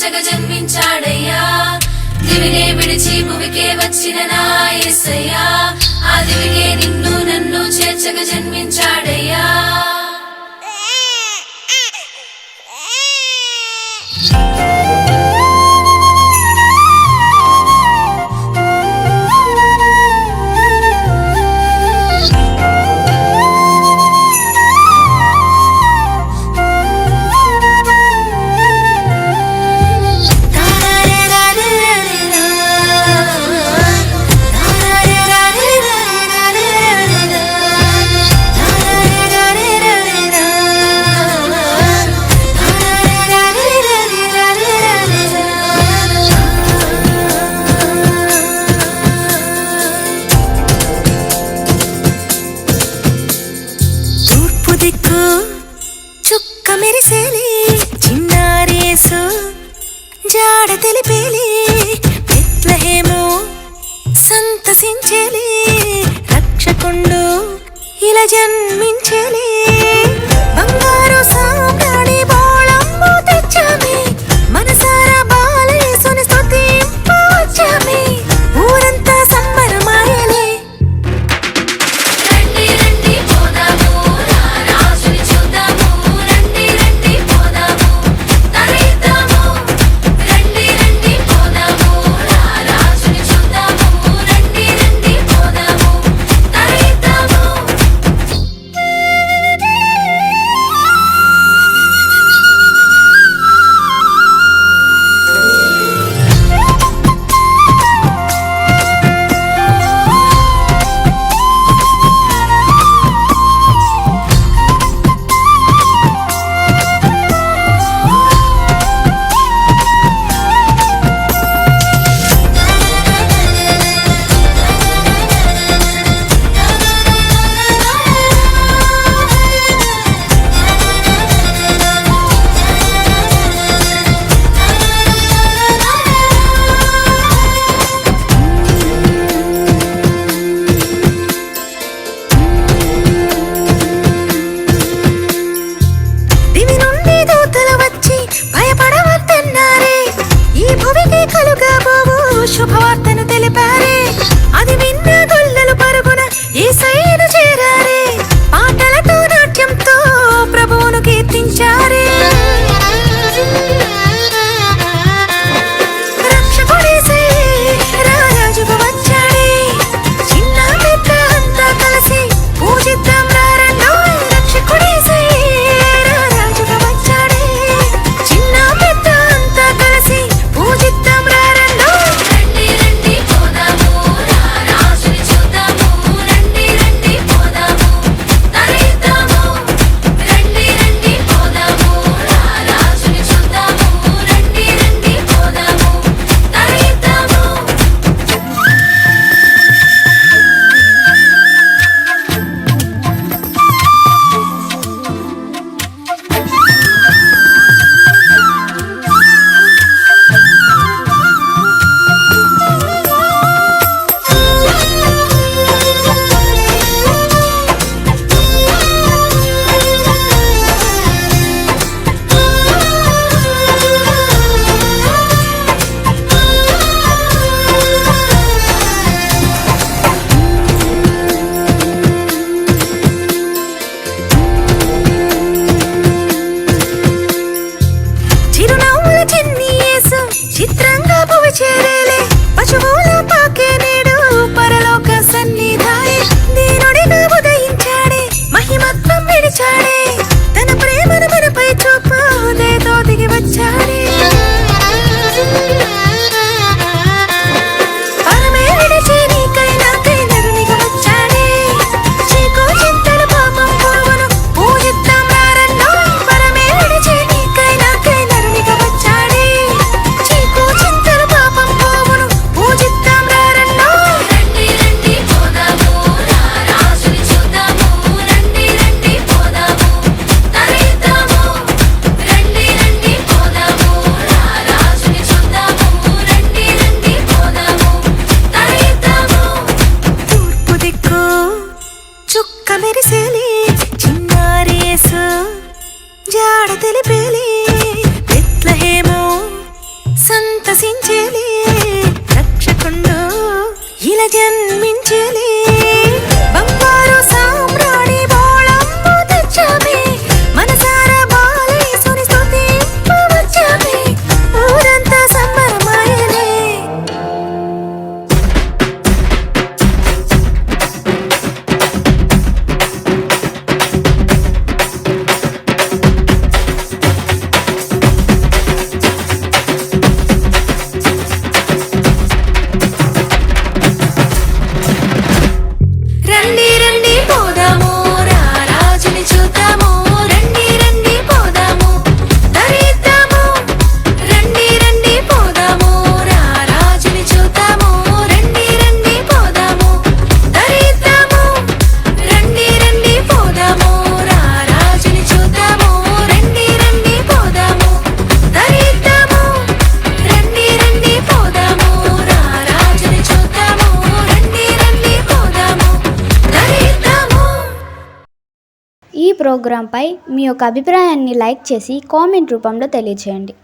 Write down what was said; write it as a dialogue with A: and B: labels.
A: చేర్చగ జన్మించాడయ్యా దివినే విడిచి భువికే వచ్చిన నా యేసయ్యా ఆ దివికే నిన్ను నన్ను చేర్చగ జన్మించాడయ్యా
B: చుక్క మెరిసేలి చిన్నారేసు జాడ తెలిపేలి బెత్లెహేము సంతసించేలి రక్షకుండు ఇలా జన్మించేలి బంగారు సామ్రాణి బోళంబు తెచ్చామి మనసారా బాలయేసుని స్తుతింపవచ్చామి ఊరంతా సంబరమాయలే శుభవార్తను తెలిపారే అది విన్న గొల్లలు పరుగున యేసయ్యను చేరారే పాటలతో నాట్యంతో ప్రభువును కీర్తించారే రక్షకుడేసయ్యే రారాజుగా వచ్చాడే చిన్న పెద్ద అంతా కలిసి పూజిద్దాం రారండోయ్ రక్షకుడేసయ్యే రారాజుగా వచ్చాడే చిన్న పెద్ద అంతా కలిసి పూజిద్దాం రారండోయ్
A: రండి రండి పోదాము రారాజుని
C: ప్రోగ్రాంపై మీ యొక్క అభిప్రాయాన్ని లైక్ చేసి కామెంట్ రూపంలో తెలియచేయండి.